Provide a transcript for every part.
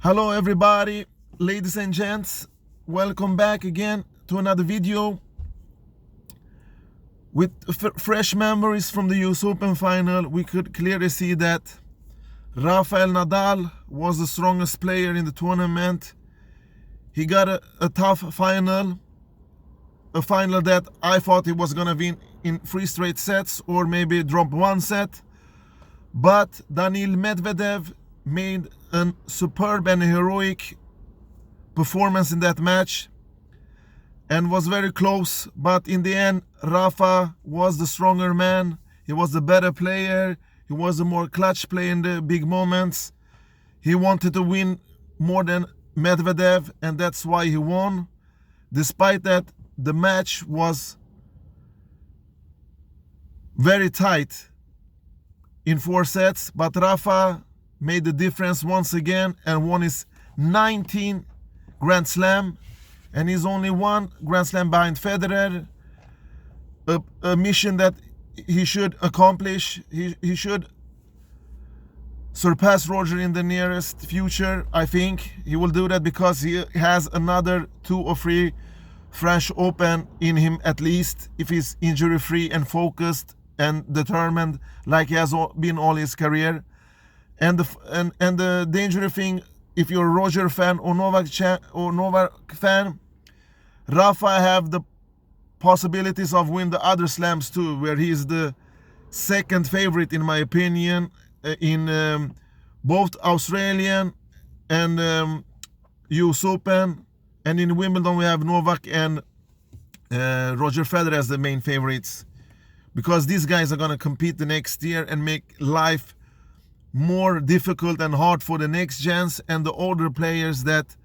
Hello everybody, ladies and gents, welcome back again to another video with fresh memories from the US Open final. We could clearly see that Rafael Nadal was the strongest player in the tournament. He got a tough final, a final that I thought he was gonna win in 3 straight sets or maybe drop 1 set, but Daniil Medvedev made a superb and heroic performance in that match and was very close, but in the end Rafa was the stronger man. He was the better player. He was the more clutch player in the big moments. He wanted to win more than Medvedev, and that's why he won. Despite that, the match was very tight in 4 sets, but Rafa made the difference once again and won his 19th Grand Slam, and he's only 1 Grand Slam behind Federer, a mission that he should accomplish. He should surpass Roger in the nearest future. I think he will do that because he has another 2 or 3 French Open in him at least, if he's injury free and focused and determined like he has been all his career. And the dangerous thing, if you're a Roger fan or Novak fan, Rafa have the possibilities of winning the other slams too, where he is the second favorite in my opinion in both Australian and US Open, and in Wimbledon we have Novak and Roger Federer as the main favorites, because these guys are gonna compete the next year and make life more difficult and hard for the next gens and the older players that,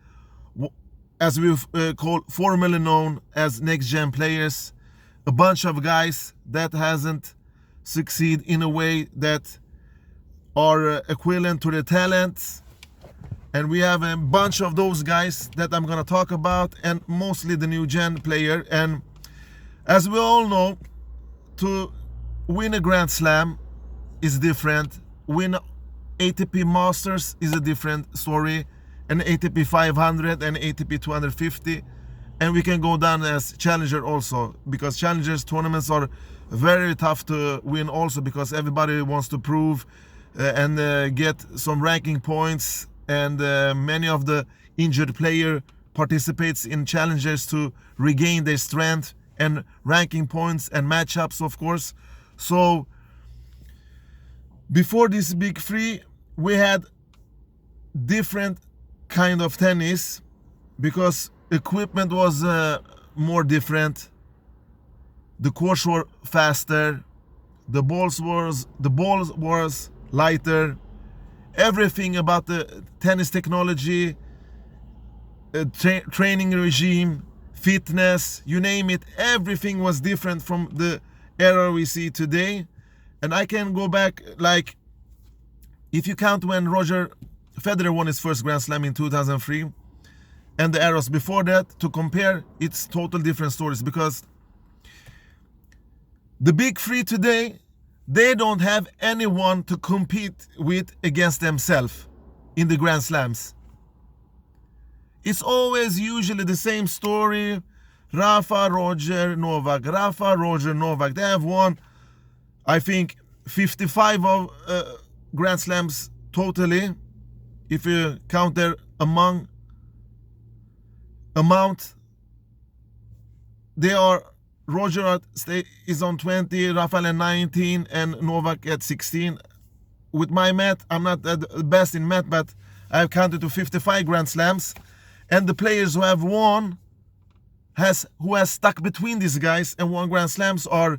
as we call formerly known as next gen players, a bunch of guys that hasn't succeed in a way that are equivalent to their talents. And we have a bunch of those guys that I'm gonna talk about, and mostly the new gen player. And as we all know, to win a Grand Slam is different. Win ATP Masters is a different story, and ATP 500 and ATP 250, and we can go down as challenger also, because challengers tournaments are very tough to win also, because everybody wants to prove and get some ranking points, and many of the injured player participates in challengers to regain their strength and ranking points and matchups, of course. So before this big 3 we had different kind of tennis, because equipment was more different, the courts were faster, the balls was lighter, everything about the tennis technology, training regime, fitness, you name it, everything was different from the era we see today. And I can go back, like, if you count when Roger Federer won his first Grand Slam in 2003 and the eras before that, to compare, it's total different stories, because the big 3 today, they don't have anyone to compete with against themselves in the Grand Slams. It's always usually the same story: Rafa, Roger, Novak, Rafa, Roger, Novak. They have won, I think, 55 of Grand Slams totally, if you count their amount. They are, Roger is on 20, Rafael at 19, and Novak at 16. With my math, I'm not the best in math, but I've counted to 55 Grand Slams. And the players who have won, who has stuck between these guys and won Grand Slams, are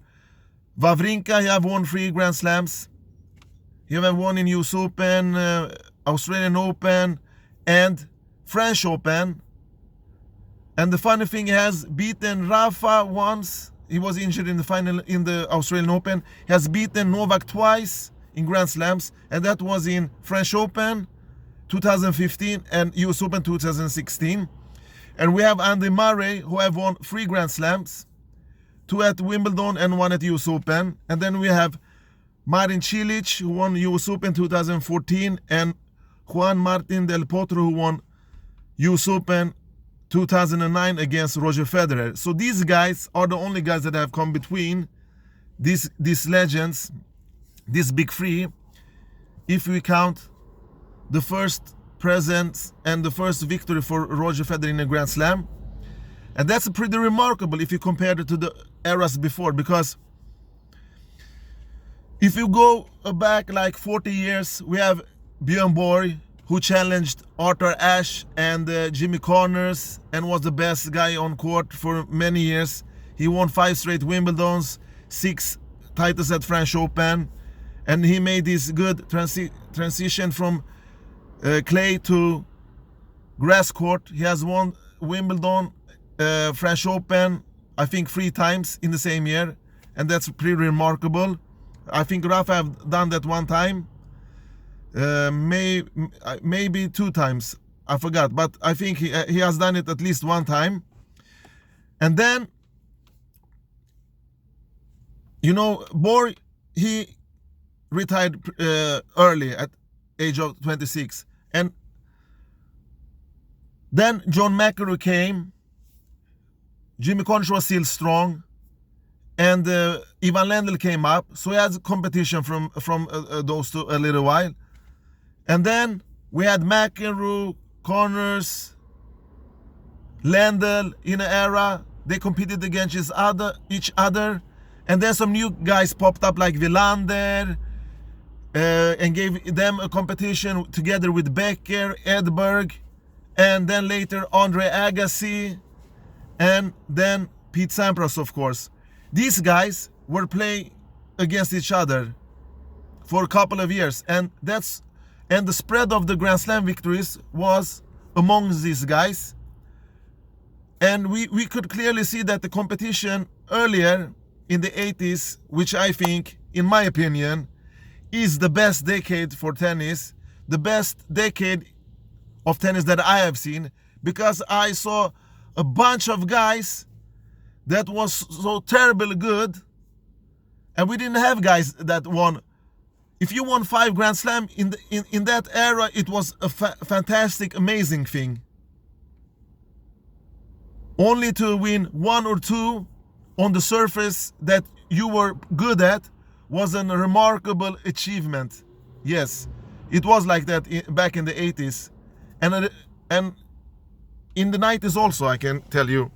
Wawrinka. He have won 3 Grand Slams. He have won in US Open, Australian Open, and French Open. And the funny thing, he has beaten Rafa once. He was injured in the final in the Australian Open. He has beaten Novak twice in Grand Slams, and that was in French Open 2015 and US Open 2016. And we have Andy Murray, who have won 3 Grand Slams, 2 at Wimbledon and 1 at US Open. And then we have Marin Cilic, who won US Open 2014 and Juan Martín del Potro, who won US Open 2009 against Roger Federer. So these guys are the only guys that have come between these legends, this big three, if we count the first presence and the first victory for Roger Federer in a Grand Slam. And that's pretty remarkable if you compare it to the eras before, because if you go back like 40 years, we have Björn Borg, who challenged Arthur Ashe and Jimmy Connors and was the best guy on court for many years. He won 5 straight Wimbledons, 6 titles at French Open, and he made this good transition from clay to grass court. He has won Wimbledon, French Open, I think 3 times in the same year, and that's pretty remarkable. I think Rafa have done that 1 time, maybe 2 times, I forgot, but I think he has done it at least 1 time. And then, you know, Borg, he retired early at age of 26, and then John McEnroe came. Jimmy Connors was still strong, and Ivan Lendl came up, so he had competition from those two a little while. And then we had McEnroe, Connors, Lendl in an era. They competed against each other, and then some new guys popped up like Wilander, and gave them a competition together with Becker, Edberg, and then later Andre Agassi, and then Pete Sampras, of course. These guys were playing against each other for a couple of years, and the spread of the Grand Slam victories was amongst these guys. And we could clearly see that the competition earlier in the 80s, which I think, in my opinion, is the best decade for tennis, the best decade of tennis that I have seen, because I saw a bunch of guys that was so terribly good, and we didn't have guys that won. If you won 5 Grand Slam in that era, it was a fantastic, amazing thing. Only to win 1 or 2 on the surface that you were good at was a remarkable achievement. Yes, it was like that back in the 80s, and in the 90s also, I can tell you.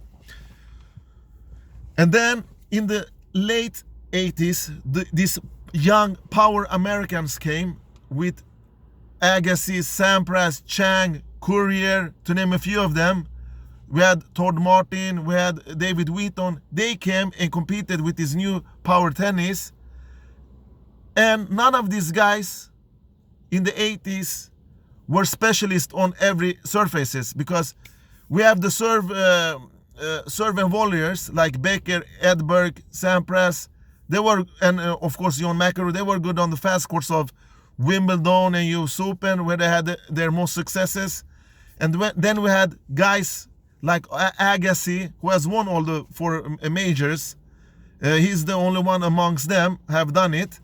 And then in the late 80s, these young power Americans came with Agassi, Sampras, Chang, Courier, to name a few of them. We had Todd Martin, we had David Wheaton. They came and competed with this new power tennis. And none of these guys in the 80s were specialists on every surfaces, because we have the serve and volleyers like Becker, Edberg, Sampras. They were, and of course John McEnroe, they were good on the fast courts of Wimbledon and US Open, where they had their most successes. And then we had guys like Agassi, who has won all the 4 majors. He's the only one amongst them have done it.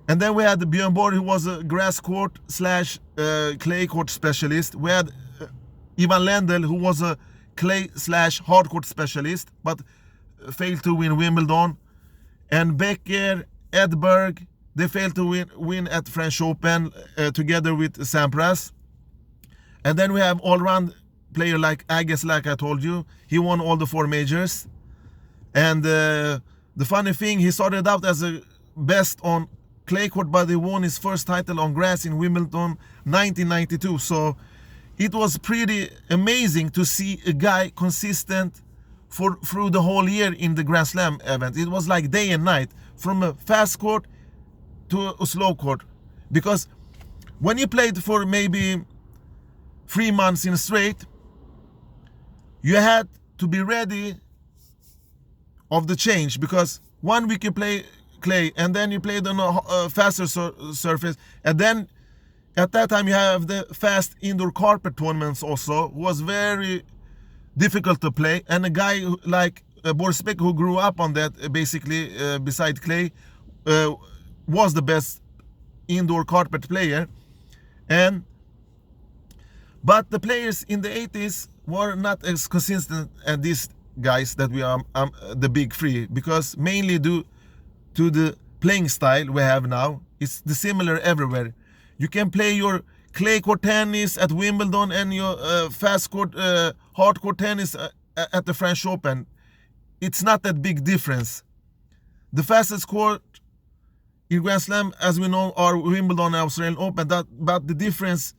And then we had Björn Borg, who was a grass court / clay court specialist. We had Ivan Lendl, who was a clay / hard court specialist, but failed to win Wimbledon. And Becker, Edberg, they failed to win at French Open together with Sampras. And then we have all-round player like Agassi, like I told you. He won all the 4 majors. And the funny thing, he started out as a best on clay court, but he won his first title on grass in Wimbledon 1992. So it was pretty amazing to see a guy consistent through the whole year in the Grand Slam event. It was like day and night, from a fast court to a slow court. Because when you played for maybe 3 months in straight, you had to be ready of the change, because 1 week you play clay, and then you played on a faster surface, and then at that time you have the fast indoor carpet tournaments also, was very difficult to play. And a guy like Boris Becker, who grew up on that basically beside clay, was the best indoor carpet player. And but the players in the 80s were not as consistent as these guys that we are the big three, because mainly due to the playing style we have now. It's the similar everywhere. You can play your clay court tennis at Wimbledon and your fast court, hard court tennis at the French Open. It's not that big difference. The fastest court in Grand Slam, as we know, are Wimbledon and Australian Open. But the difference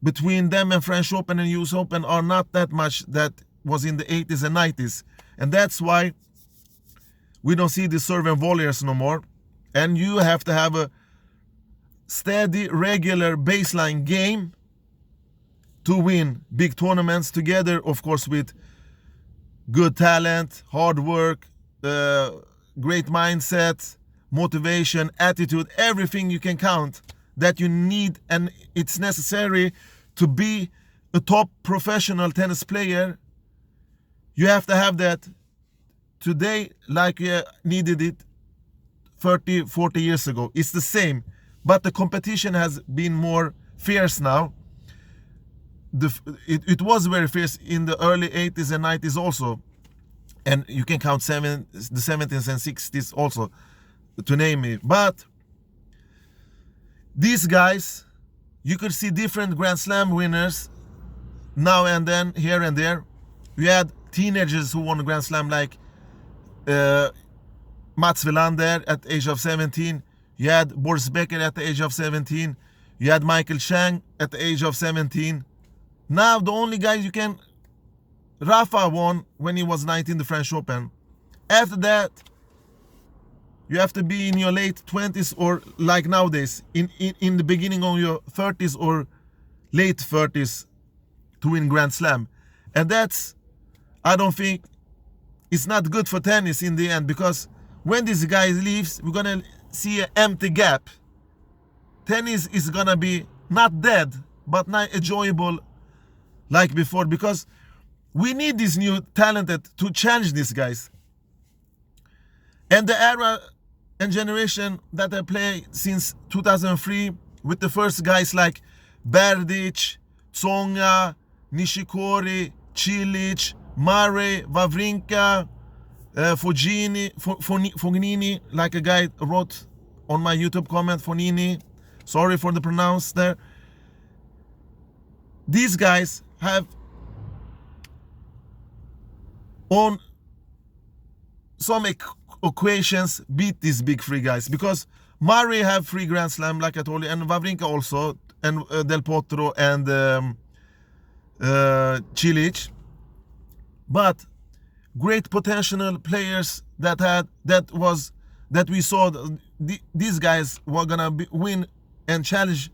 between them and French Open and US Open are not that much that was in the 80s and 90s. And that's why we don't see the serve and volleyers no more. And you have to have a steady, regular baseline game to win big tournaments, together, of course, with good talent, hard work, great mindset, motivation, attitude, everything you can count that you need, and it's necessary to be a top professional tennis player. You have to have that today like you needed it 30, 40 years ago. It's the same, but the competition has been more fierce now. It was very fierce in the early 80s and 90s also, and you can count the 70s and 60s also, to name it. But these guys, you could see different Grand Slam winners now and then, here and there. You had teenagers who won a Grand Slam like Mats Wilander at the age of 17. You had Boris Becker at the age of 17. You had Michael Chang at the age of 17. Now the only guy you can... Rafa won when he was 19, the French Open. After that, you have to be in your late 20s, or like nowadays, in the beginning of your 30s or late 30s to win Grand Slam. And that's, I don't think, it's not good for tennis in the end, because when this guy leaves, we're gonna see an empty gap. Tennis is gonna be not dead, but not enjoyable like before, because we need this new talented to challenge these guys. And the era and generation that I play since 2003, with the first guys like Berdych, Tsonga, Nishikori, Cilic, Murray, Wawrinka, Fognini, like a guy wrote on my YouTube comment, Fognini, sorry for the pronounce there. These guys have on some equations beat these big three guys, because Murray have 3 Grand Slam, like I told you, and Wawrinka also, and Del Potro and Cilic. But great potential players that we saw, these guys were gonna win and challenge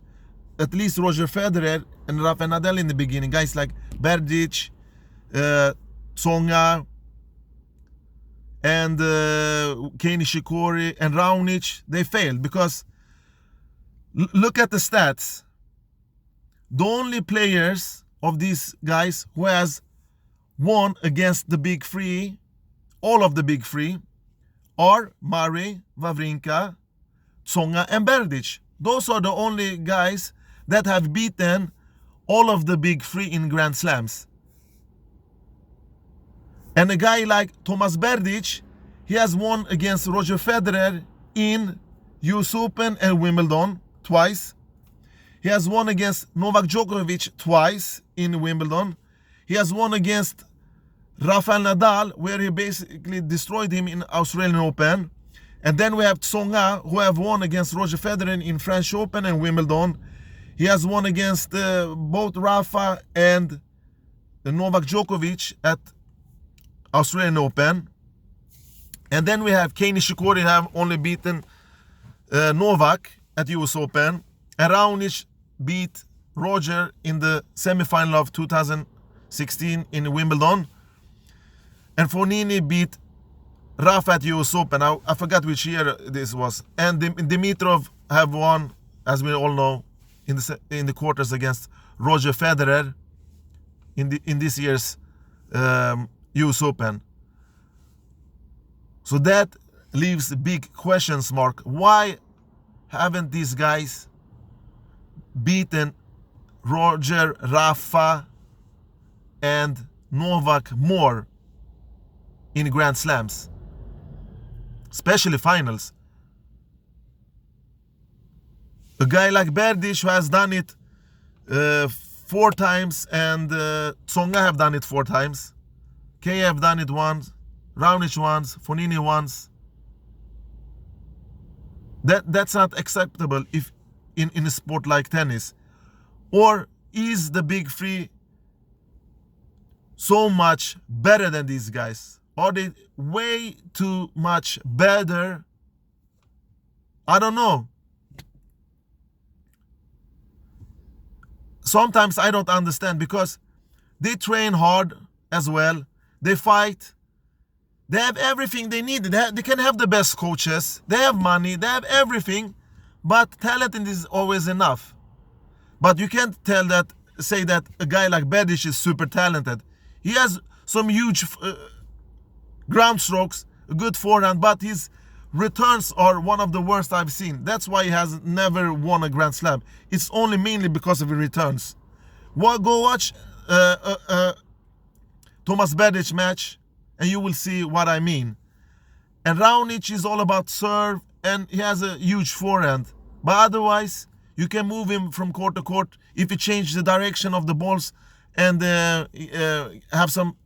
at least Roger Federer and Rafael Nadal in the beginning. Guys like Berdych, Tsonga, and Kei Nishikori and Raonic, they failed because look at the stats. The only players of these guys who has won against the big three, all of the big three, are Murray, Wawrinka, Tsonga, and Berdych. Those are the only guys that have beaten all of the big three in Grand Slams. And a guy like Thomas Berdych, he has won against Roger Federer in US Open and Wimbledon twice. He has won against Novak Djokovic twice in Wimbledon. He has won against Rafael Nadal, where he basically destroyed him in Australian Open. And then we have Tsonga, who have won against Roger Federer in French Open and Wimbledon. He has won against both Rafa and Novak Djokovic at Australian Open. And then we have Kei Nishikori, have only beaten Novak at US Open. And Raonic beat Roger in the semi-final of 2016 in Wimbledon. And Fognini beat Rafa at US Open. I forgot which year this was. And Dimitrov have won, as we all know, in the quarters against Roger Federer in this year's US Open. So that leaves a big questions mark. Why haven't these guys beaten Roger, Rafa, and Novak more in Grand Slams, especially finals. A guy like Berdych, who has done it 4 times, and Tsonga have done it 4 times. Kei have done it once, Raonic once, Fognini once. That's not acceptable if in a sport like tennis. Or is the big three so much better than these guys? Are they way too much better? I don't know. Sometimes I don't understand, because they train hard as well. They fight. They have everything they need. They can have the best coaches. They have money. They have everything. But talent is always enough. But you can't say that a guy like Berdych is super talented. He has some huge ground strokes, a good forehand, but his returns are one of the worst I've seen. That's why he has never won a Grand Slam. It's only mainly because of the returns. Go watch Thomas Berdych match, and you will see what I mean. And Raonic is all about serve, and he has a huge forehand. But otherwise, you can move him from court to court. If you change the direction of the balls and have some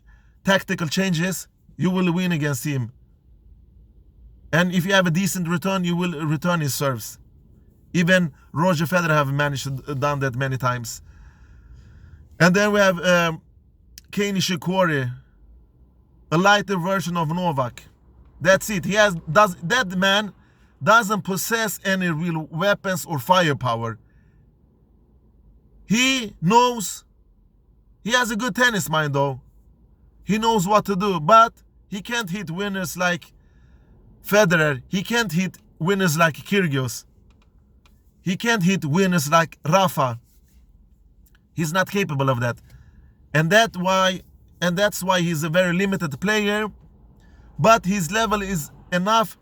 tactical changes, you will win against him. And if you have a decent return, you will return his serves. Even Roger Federer have managed to done that many times. And then we have Kei Nishikori, a lighter version of Novak. That's it. That man doesn't possess any real weapons or firepower. He knows, he has a good tennis mind though. He knows what to do, but he can't hit winners like Federer. He can't hit winners like Kyrgios. He can't hit winners like Rafa. He's not capable of that. And that's why he's a very limited player, but his level is enough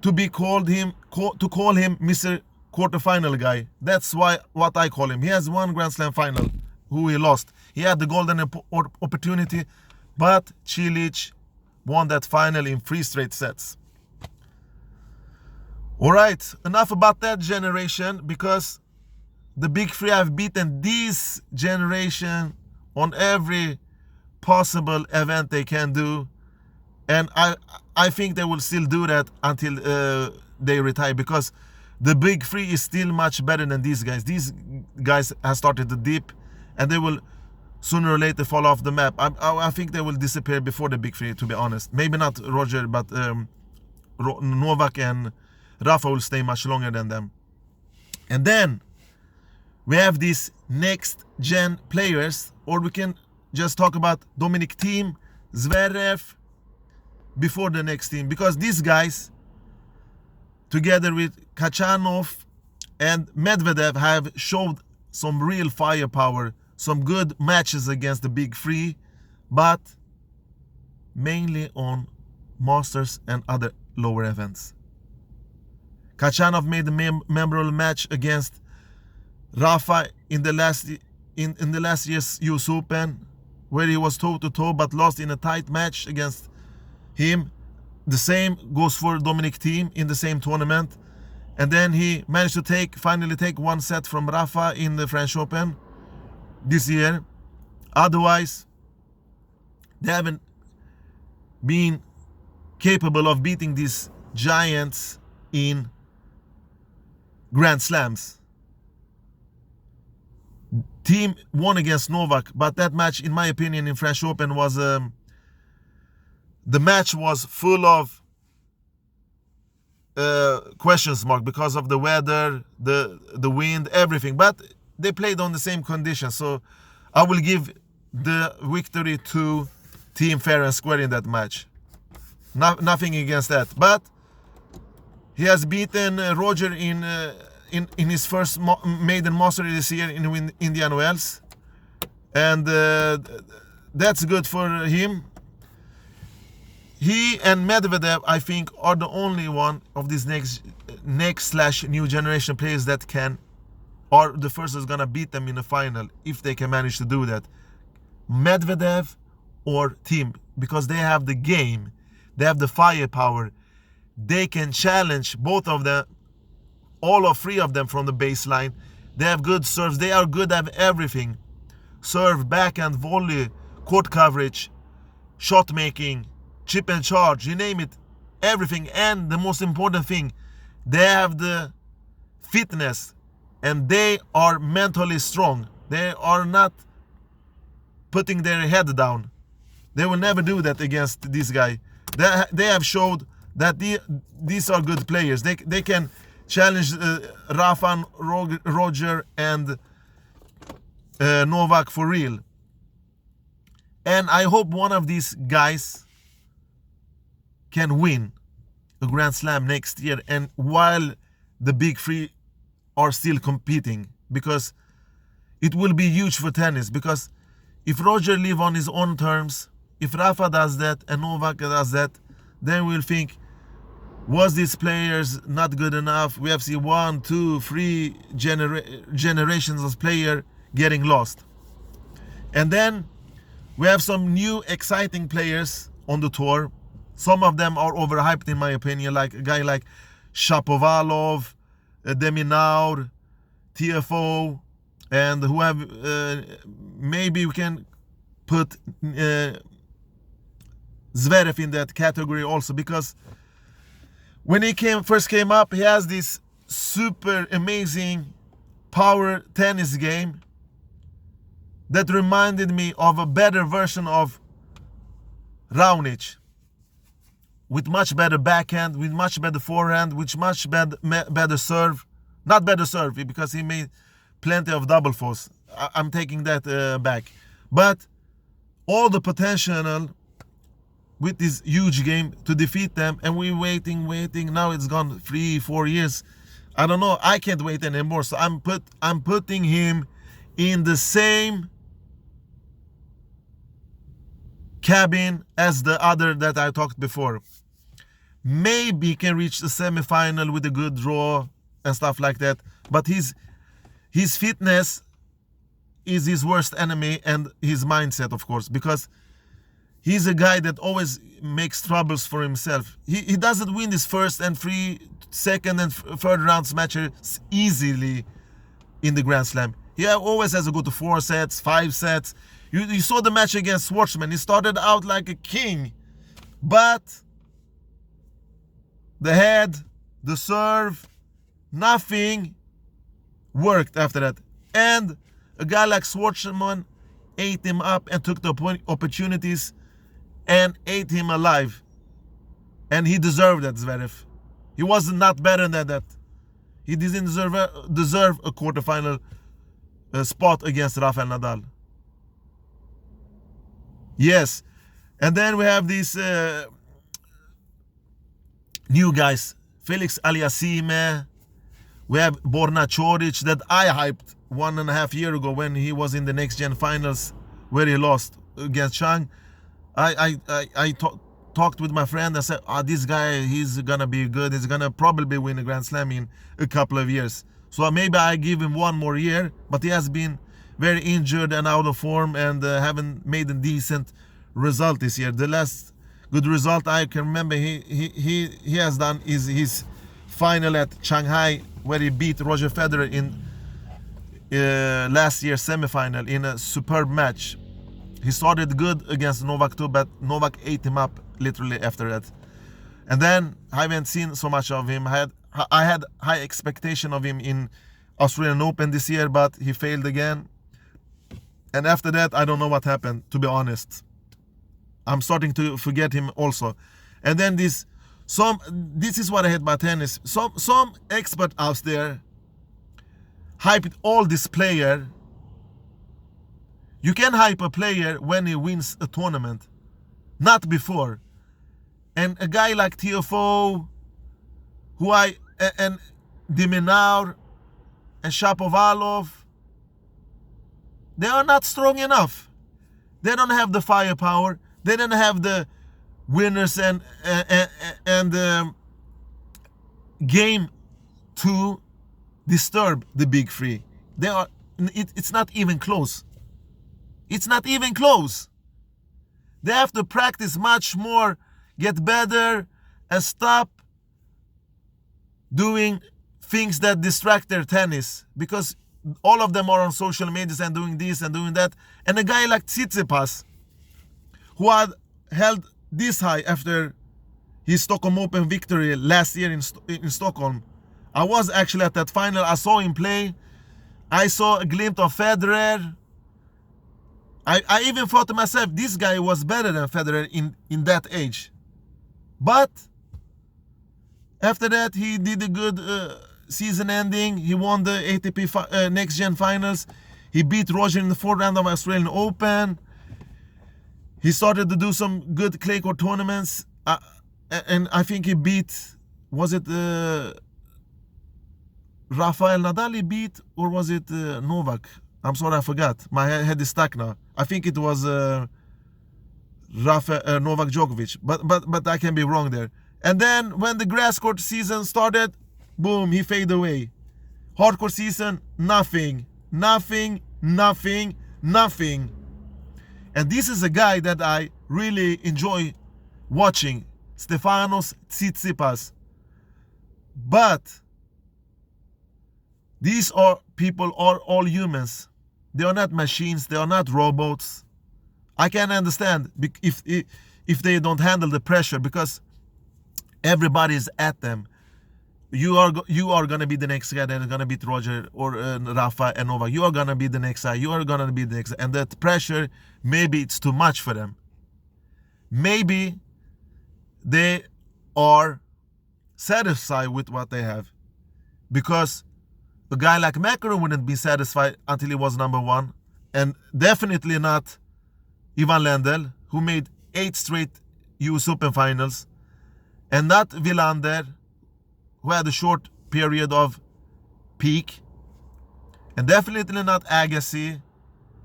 to call him Mr. Quarterfinal guy. That's what I call him. He has 1 Grand Slam final, who he lost. He had the golden opportunity, but Cilic won that final in 3 straight sets. Alright, enough about that generation, because the big three have beaten this generation on every possible event they can do. And I think they will still do that until they retire, because the big three is still much better than these guys. These guys have started to dip, and they will sooner or later fall off the map. I think they will disappear before the big three, to be honest. Maybe not Roger, but Novak and Rafa will stay much longer than them. And then we have these next gen players, or we can just talk about Dominic Thiem, Zverev before the next team, because these guys, together with Khachanov and Medvedev, have showed some real firepower, some good matches against the big three, but mainly on Masters and other lower events. Khachanov made a memorable match against Rafa in the last year's US Open, where he was toe-to-toe but lost in a tight match against him. The same goes for Dominic Thiem in the same tournament. And then he managed to finally take 1 set from Rafa in the French Open this year. Otherwise, they haven't been capable of beating these giants in Grand Slams. Thiem won against Novak, but that match, in my opinion, in French Open was the match was full of questions mark because of the weather, the wind, everything. But they played on the same conditions, so I will give the victory to Thiem fair and square in that match. Nothing against that, but he has beaten Roger in his first maiden master this year in Indian Wells, and that's good for him. He and Medvedev, I think, are the only one of these next/new generation players that can are the first that's gonna beat them in the final if they can manage to do that. Medvedev or Thiem, because they have the game, they have the firepower, they can challenge both of them, all of three of them from the baseline. They have good serves, they are good at everything. Serve, backhand, volley, court coverage, shot making, chip and charge, you name it, everything. And the most important thing, they have the fitness and they are mentally strong. They are not putting their head down. They will never do that against this guy. They have showed that these are good players. They can challenge Rafa, Roger and Novak for real. And I hope one of these guys can win a Grand Slam next year, and while the big three are still competing, because it will be huge for tennis. Because if Roger live on his own terms, if Rafa does that and Novak does that, then we'll think, was these players not good enough? We have seen 1, 2, 3 generations of player getting lost. And then we have some new exciting players on the tour. Some of them are overhyped in my opinion, like a guy like Shapovalov, Deminaur, TFO, and who have maybe we can put Zverev in that category also, because when he first came up, he has this super amazing power tennis game that reminded me of a better version of Raonic, with much better backhand, with much better forehand, with much better serve. Not better serve, because he made plenty of double faults. I'm taking that back. But all the potential with this huge game to defeat them, and we're waiting. Now it's gone 3-4 years. I don't know. I can't wait anymore. So I'm putting him in the same cabin as the other that I talked before. Maybe can reach the semifinal with a good draw and stuff like that. But his fitness is his worst enemy, and his mindset, of course, because he's a guy that always makes troubles for himself. He doesn't win his first and second and third rounds matches easily in the Grand Slam. He always has to go to 4 sets, 5 sets. You saw the match against Schwartzman. He started out like a king, but the head, the serve, nothing worked after that. And a guy like Schwartzman ate him up and took the opportunities and ate him alive. And he deserved that, Zverev. He was not better than that. He didn't deserve a quarterfinal spot against Rafael Nadal. Yes. And then we have these new guys. Felix Aliassime. We have Borna Coric that I hyped 1.5 years ago when he was in the next gen finals where he lost against Chang. I talked with my friend and said, this guy, he's gonna be good. He's gonna probably win a Grand Slam in a couple of years. So maybe I give him 1 more year, but he has been very injured and out of form and haven't made a decent result this year. The last good result I can remember he has done is his final at Shanghai, where he beat Roger Federer in last year's semifinal in a superb match. He started good against Novak too, but Novak ate him up literally after that. And then I haven't seen so much of him. I had high expectation of him in Australian Open this year, but he failed again. And after that, I don't know what happened, to be honest. I'm starting to forget him also. And then this is what I hate about tennis. Some expert out there hyped all this player. You can hype a player when he wins a tournament, not before. And a guy like TFO, and Deminaur and Shapovalov, they are not strong enough. They don't have the firepower. They don't have the winners and game to disturb the big three It's not even close. It's not even close. They have to practice much more, get better, and stop doing things that distract their tennis, because all of them are on social medias and doing this and doing that. And a guy like Tsitsipas, who had held this high after his Stockholm Open victory last year in Stockholm. I was actually at that final. I saw him play. I saw a glimpse of Federer. I even thought to myself, this guy was better than Federer in that age. But after that, he did a good season ending. He won the ATP Next Gen Finals. He beat Roger in the fourth round of Australian Open. He started to do some good clay court tournaments. And I think he beat, was it Rafael Nadal he beat, or was it Novak? I'm sorry, I forgot. My head is stuck now. I think it was Novak Djokovic, but I can be wrong there. And then when the grass court season started, boom, he faded away. Hardcore season, nothing. And this is a guy that I really enjoy watching, Stefanos Tsitsipas. But these people are all humans. They are not machines. They are not robots. I can understand if they don't handle the pressure, because everybody is at them. You are gonna be the next guy that is gonna beat Roger or Rafa and Novak. You are gonna be the next guy. You are gonna be the next guy. And that pressure, maybe it's too much for them. Maybe they are satisfied with what they have, because a guy like McEnroe wouldn't be satisfied until he was number one, and definitely not Ivan Lendl, who made 8 straight US Open finals, and not Wilander, who had a short period of peak, and definitely not Agassi,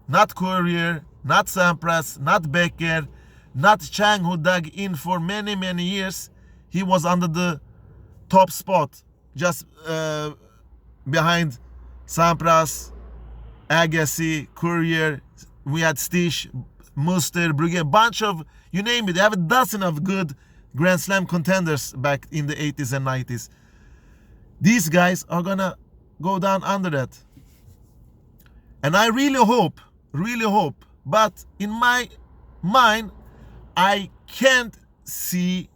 not Courier, not Sampras, not Becker, not Chang, who dug in for many, many years. He was under the top spot, just behind Sampras, Agassi, Courier. We had Stich, Muster, Brugge, a bunch of, you name it. They have a dozen of good Grand Slam contenders back in the 80s and 90s. These guys are gonna go down under that. And I really hope, but in my mind, I can't see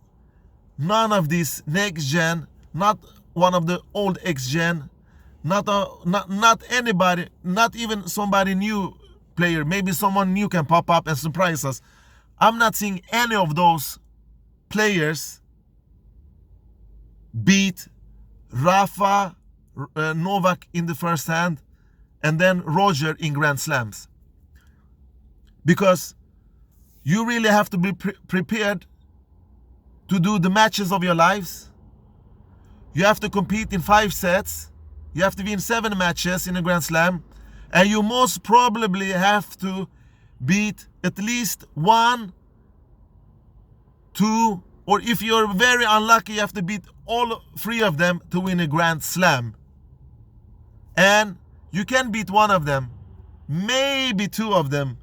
none of this next gen, not one of the old X gen, not anybody, not even somebody new player. Maybe someone new can pop up and surprise us. I'm not seeing any of those players beat Rafa, Novak in the first hand, and then Roger in Grand Slams. Because you really have to be prepared to do the matches of your lives. You have to compete in 5 sets. You have to win 7 matches in a Grand Slam. And you most probably have to beat at least 1, 2, or if you're very unlucky, you have to beat all 3 of them to win a Grand Slam. And you can beat 1 of them, maybe 2 of them,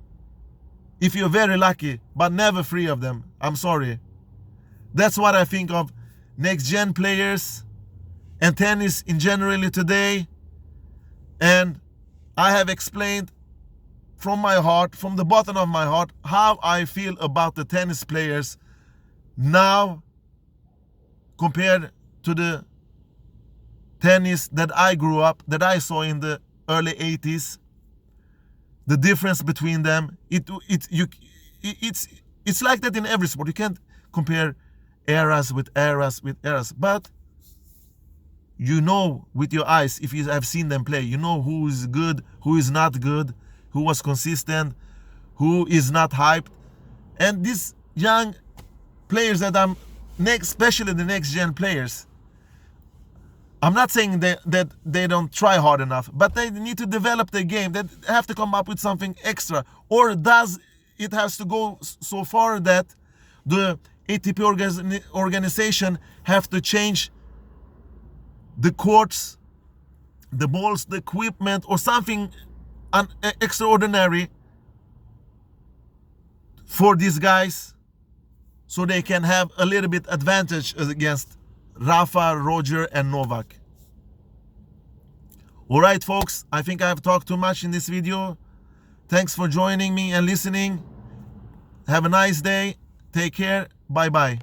if you're very lucky, but never 3 of them. I'm sorry. That's what I think of next gen players and tennis in generally today. And I have explained from my heart, from the bottom of my heart, how I feel about the tennis players now compared to the tennis that I grew up, that I saw in the early 80s. The difference between them, it's like that in every sport. You can't compare eras with eras with eras, but you know with your eyes, if you have seen them play, you know who is good, who is not good, who was consistent, who is not hyped. And these young players that especially the next gen players, I'm not saying that they don't try hard enough, but they need to develop their game. They have to come up with something extra. Or does it has to go so far that the ATP organization have to change the courts, the balls, the equipment, or something extraordinary for these guys, so they can have a little bit advantage against Rafa, Roger, and Novak. Alright folks, I think I have talked too much in this video. Thanks for joining me and listening. Have a nice day. Take care. Bye bye.